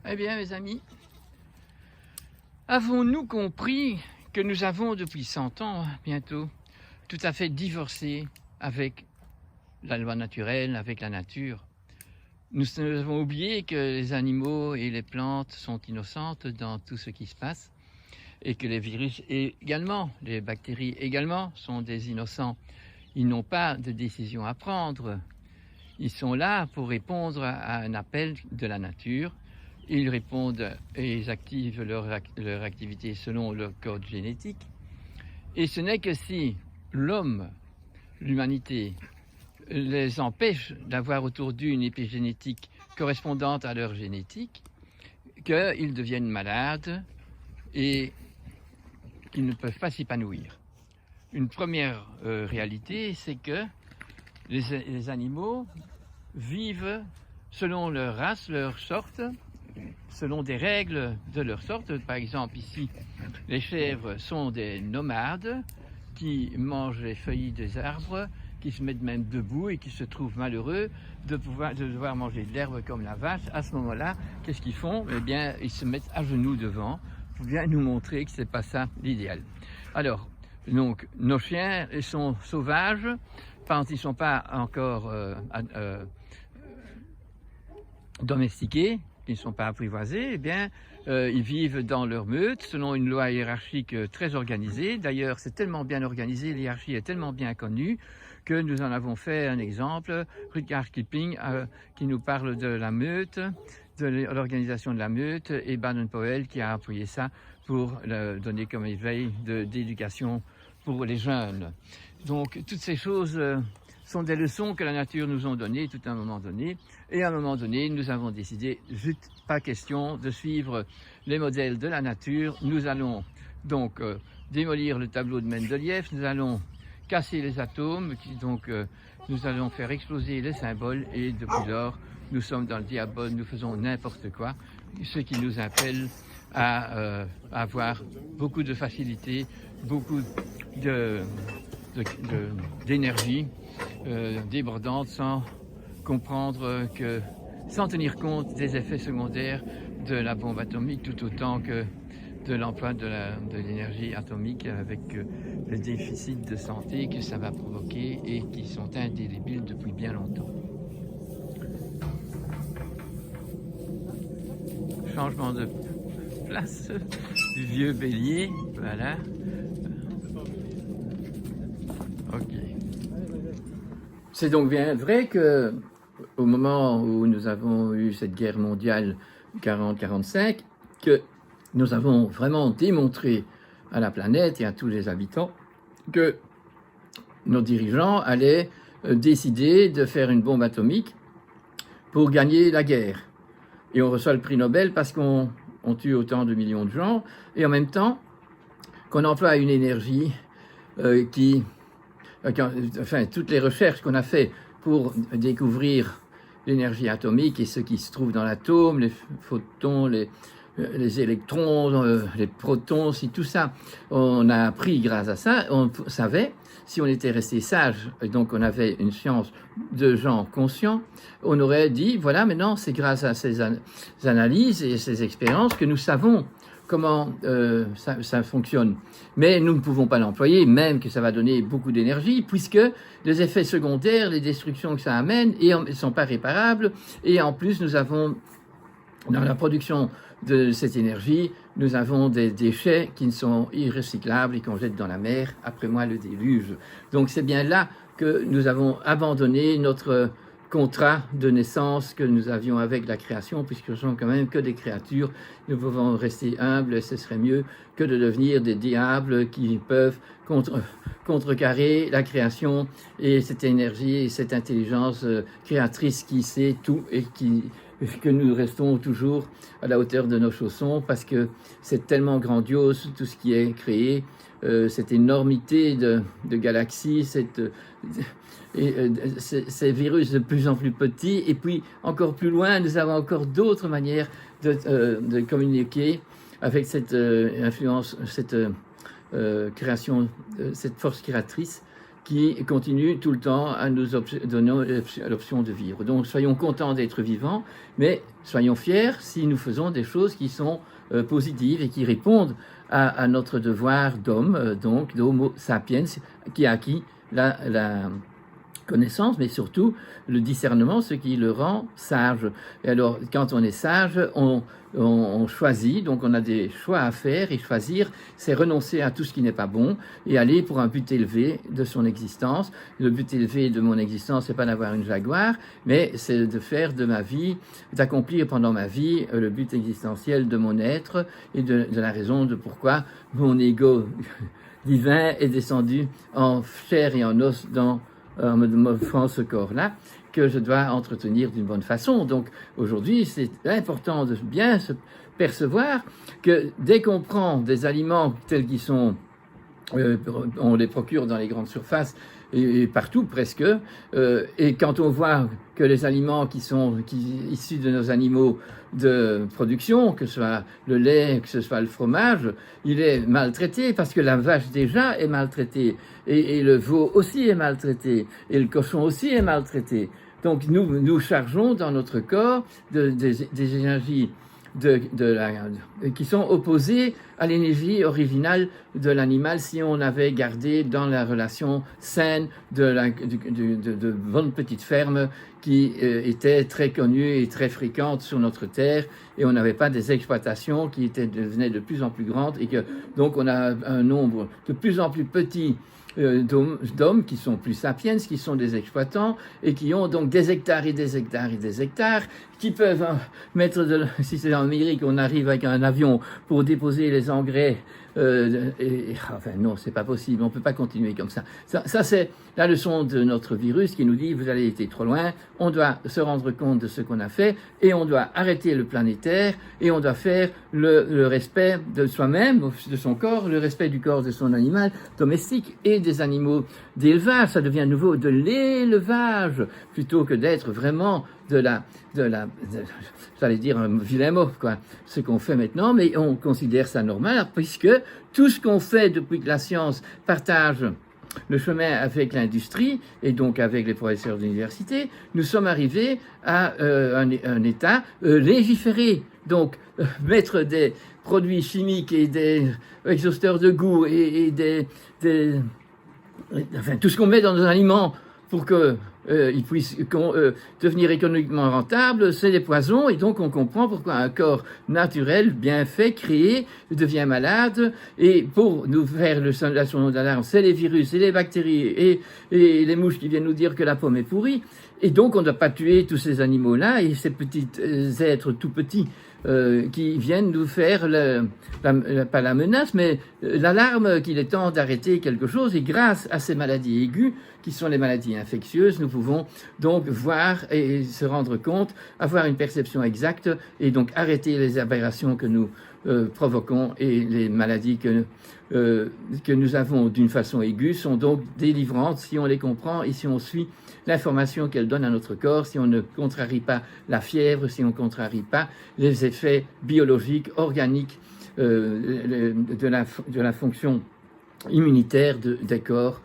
Eh bien, mes amis, avons-nous compris que nous avons depuis 100 ans, bientôt, tout à fait divorcé avec la loi naturelle, avec la nature? Nous avons oublié que les animaux et les plantes sont innocentes dans tout ce qui se passe et que les virus également, les bactéries également sont des innocents. Ils n'ont pas de décision à prendre. Ils sont là pour répondre à un appel de la nature. Ils répondent et ils activent leur activité selon leur code génétique. Et ce n'est que si l'homme, l'humanité, les empêche d'avoir autour d'eux une épigénétique correspondante à leur génétique, qu'ils deviennent malades et qu'ils ne peuvent pas s'épanouir. Une première réalité, c'est que les animaux vivent selon leur race, leur sorte, selon des règles de leur sorte. Par exemple, ici, les chèvres sont des nomades qui mangent les feuilles des arbres, qui se mettent même debout et qui se trouvent malheureux de devoir manger de l'herbe comme la vache. À ce moment-là, qu'est-ce qu'ils font? Eh bien, ils se mettent à genoux devant pour bien nous montrer que ce n'est pas ça l'idéal. Alors, donc, nos chiens sont sauvages, quand ils ne sont pas encore domestiqués, qui ne sont pas apprivoisés, eh bien, ils vivent dans leur meute selon une loi hiérarchique très organisée. D'ailleurs, c'est tellement bien organisé, l'hiérarchie est tellement bien connue que nous en avons fait un exemple. Rudyard Kipling qui nous parle de la meute, de l'organisation de la meute, et Baden-Powell qui a appuyé ça pour donner comme éveil d'éducation pour les jeunes. Donc, toutes ces choses sont des leçons que la nature nous a données tout à un moment donné. Et à un moment donné, nous avons décidé, zut, pas question de suivre les modèles de la nature. Nous allons donc démolir le tableau de Mendeleïev, nous allons casser les atomes, nous allons faire exploser les symboles, et depuis lors, nous sommes dans le diable, nous faisons n'importe quoi, ce qui nous appelle à avoir beaucoup de facilité, beaucoup d'énergie débordante, sans comprendre que, sans tenir compte des effets secondaires de la bombe atomique, tout autant que de l'emploi de l'énergie atomique, avec les déficits de santé que ça va provoquer et qui sont indélébiles depuis bien longtemps. Changement de place du vieux bélier, voilà. Ok. C'est donc bien vrai que au moment où nous avons eu cette guerre mondiale 40-45, que nous avons vraiment démontré à la planète et à tous les habitants que nos dirigeants allaient décider de faire une bombe atomique pour gagner la guerre. Et on reçoit le prix Nobel parce qu'on tue autant de millions de gens, et en même temps qu'on emploie une énergie enfin, toutes les recherches qu'on a fait pour découvrir l'énergie atomique et ce qui se trouve dans l'atome, les photons, les électrons, les protons, si tout ça, on a appris grâce à ça. On savait, si on était resté sage, et donc on avait une science de gens conscients, on aurait dit, voilà, maintenant c'est grâce à ces analyses et ces expériences que nous savons comment ça fonctionne. Mais nous ne pouvons pas l'employer, même que ça va donner beaucoup d'énergie, puisque les effets secondaires, les destructions que ça amène, ne sont pas réparables. Et en plus, nous avons, dans la production de cette énergie, nous avons des déchets qui ne sont irrecyclables et qu'on jette dans la mer, après moi le déluge. Donc c'est bien là que nous avons abandonné notre contrat de naissance que nous avions avec la création, puisque nous sommes quand même que des créatures. Nous pouvons rester humbles, et ce serait mieux que de devenir des diables qui peuvent contrecarrer la création et cette énergie et cette intelligence créatrice qui sait tout et que nous restons toujours à la hauteur de nos chaussons, parce que c'est tellement grandiose tout ce qui est créé, cette énormité de galaxies, ces virus de plus en plus petits, et puis encore plus loin, nous avons encore d'autres manières de communiquer avec cette influence, cette création, cette force créatrice qui continue tout le temps à nous donner l'option de vivre. Donc soyons contents d'être vivants, mais soyons fiers si nous faisons des choses qui sont positives et qui répondent à notre devoir d'homme, donc d'homo sapiens, qui a acquis la connaissance, mais surtout le discernement, ce qui le rend sage. Et alors, quand on est sage, on choisit, donc on a des choix à faire, et choisir, c'est renoncer à tout ce qui n'est pas bon, et aller pour un but élevé de son existence. Le but élevé de mon existence, c'est pas d'avoir une Jaguar, mais c'est de faire de ma vie, d'accomplir pendant ma vie le but existentiel de mon être, et de la raison de pourquoi mon ego divin est descendu en chair et en os en m'offrant ce corps-là, que je dois entretenir d'une bonne façon. Donc aujourd'hui, c'est important de bien se percevoir que dès qu'on prend des aliments tels qu'ils sont, on les procure dans les grandes surfaces et partout presque, et quand on voit que les aliments qui sont issus de nos animaux de production, que ce soit le lait, que ce soit le fromage, il est maltraité parce que la vache déjà est maltraitée, et le veau aussi est maltraité, et le cochon aussi est maltraité. Donc nous chargeons dans notre corps des énergies qui sont opposées à l'énergie originale de l'animal si on avait gardé dans la relation saine de bonnes petites fermes qui étaient très connues et très fréquentes sur notre terre, et on n'avait pas des exploitations qui devenaient de plus en plus grandes, et que donc on a un nombre de plus en plus petit d'hommes qui sont plus sapiens, qui sont des exploitants et qui ont donc des hectares et des hectares et des hectares, qui peuvent mettre, si c'est en Amérique, on arrive avec un avion pour déposer les engrais. Enfin non, c'est pas possible, on peut pas continuer comme ça. Ça c'est la leçon de notre virus qui nous dit vous allez été trop loin, on doit se rendre compte de ce qu'on a fait et on doit arrêter le planétaire et on doit faire le respect de soi-même, de son corps, le respect du corps de son animal domestique et des animaux d'élevage. Ça devient à nouveau de l'élevage plutôt que d'être vraiment j'allais dire un vilain mot, quoi, ce qu'on fait maintenant, mais on considère ça normal, puisque tout ce qu'on fait depuis que la science partage le chemin avec l'industrie, et donc avec les professeurs d'université, nous sommes arrivés à un état légiféré. Donc, mettre des produits chimiques et des exhausteurs de goût et enfin, tout ce qu'on met dans nos aliments pour que ils puissent devenir économiquement rentables, c'est des poisons, et donc on comprend pourquoi un corps naturel, bien fait, créé, devient malade, et pour nous faire la sonde d'alarme, c'est les virus, et les bactéries, et les mouches qui viennent nous dire que la pomme est pourrie, et donc on ne doit pas tuer tous ces animaux-là, et ces petits êtres tout petits, qui viennent nous faire, pas la menace, mais l'alarme qu'il est temps d'arrêter quelque chose. Et grâce à ces maladies aiguës, qui sont les maladies infectieuses, nous pouvons donc voir et se rendre compte, avoir une perception exacte, et donc arrêter les aberrations que nous provoquons, et les maladies que nous avons d'une façon aiguë sont donc délivrantes si on les comprend et si on suit l'information qu'elles donnent à notre corps, si on ne contrarie pas la fièvre, si on ne contrarie pas les effets biologiques, organiques de la fonction immunitaire des corps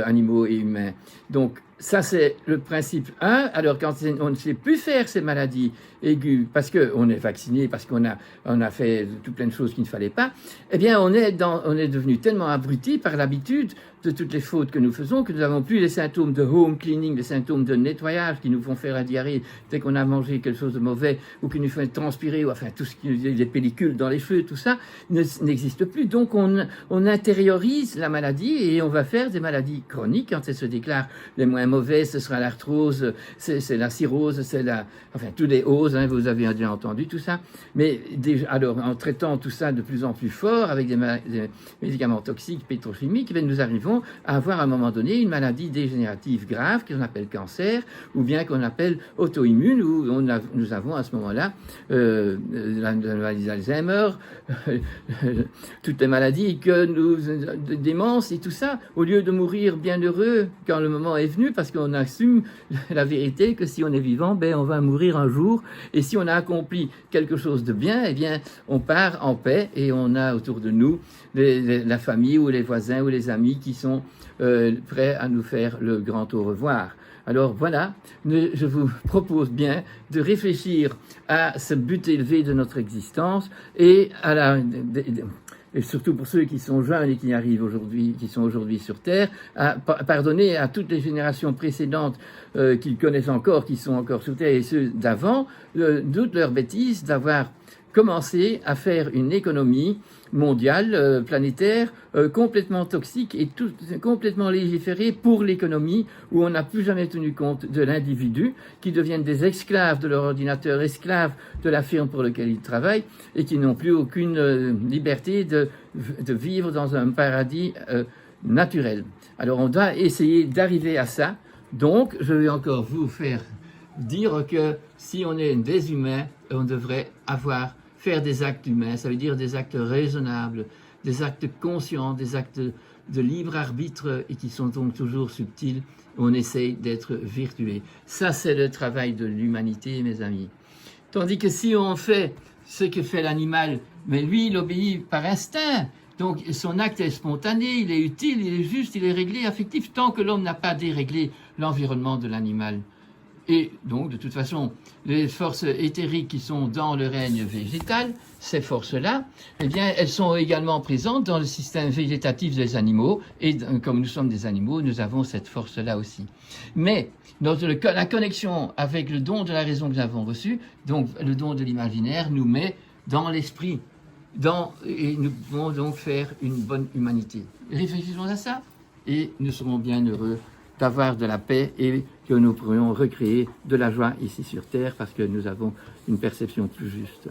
animaux et humains. Donc ça c'est le principe 1. Alors quand on ne sait plus faire ces maladies aiguës parce qu'on est vacciné, parce qu'on a fait tout plein de choses qu'il ne fallait pas, eh bien on est devenu tellement abruti par l'habitude de toutes les fautes que nous faisons que nous n'avons plus les symptômes de home cleaning, les symptômes de nettoyage qui nous font faire la diarrhée dès qu'on a mangé quelque chose de mauvais ou qui nous fait transpirer, ou enfin tout ce qui est des pellicules dans les cheveux, tout ça n'existe plus. Donc on intériorise la maladie et on va faire des maladies chroniques quand elles se déclarent. Les moins mauvais, ce sera l'arthrose, c'est la cirrhose, enfin tous les oses, hein, vous avez déjà entendu tout ça. Mais déjà, alors en traitant tout ça de plus en plus fort avec des médicaments toxiques, pétrochimiques, nous arrivons à avoir à un moment donné une maladie dégénérative grave qu'on appelle cancer, ou bien qu'on appelle auto-immune, où nous avons à ce moment-là la maladie d'Alzheimer, toutes les maladies démence et tout ça, au lieu de mourir bien heureux quand le moment est venu, parce qu'on assume la vérité que si on est vivant, ben on va mourir un jour, et si on a accompli quelque chose de bien, eh bien on part en paix, et on a autour de nous la famille ou les voisins ou les amis qui sont prêts à nous faire le grand au revoir. Alors voilà, je vous propose bien de réfléchir à ce but élevé de notre existence et et surtout pour ceux qui sont jeunes et qui arrivent aujourd'hui, qui sont aujourd'hui sur Terre, à pardonner à toutes les générations précédentes qu'ils connaissent encore, qui sont encore sur Terre, et ceux d'avant, toutes leurs bêtises d'avoir commencé à faire une économie mondiale, planétaire, complètement toxique et complètement légiférée pour l'économie, où on n'a plus jamais tenu compte de l'individu, qui deviennent des esclaves de leur ordinateur, esclaves de la firme pour laquelle ils travaillent, et qui n'ont plus aucune liberté de vivre dans un paradis naturel. Alors on doit essayer d'arriver à ça. Donc je vais encore vous faire dire que si on est des humains, on devrait faire des actes humains, ça veut dire des actes raisonnables, des actes conscients, des actes de libre arbitre et qui sont donc toujours subtils, où on essaye d'être virtueux. Ça, c'est le travail de l'humanité, mes amis. Tandis que si on fait ce que fait l'animal, mais lui, il obéit par instinct, donc son acte est spontané, il est utile, il est juste, il est réglé, affectif, tant que l'homme n'a pas déréglé l'environnement de l'animal. Et donc, de toute façon, les forces éthériques qui sont dans le règne végétal, ces forces-là, eh bien, elles sont également présentes dans le système végétatif des animaux. Et comme nous sommes des animaux, nous avons cette force-là aussi. Mais la connexion avec le don de la raison que nous avons reçu, donc le don de l'imaginaire, nous met dans l'esprit. Et nous pouvons donc faire une bonne humanité. Réfléchissons à ça et nous serons bien heureux d'avoir de la paix et que nous pourrions recréer de la joie ici sur Terre parce que nous avons une perception plus juste.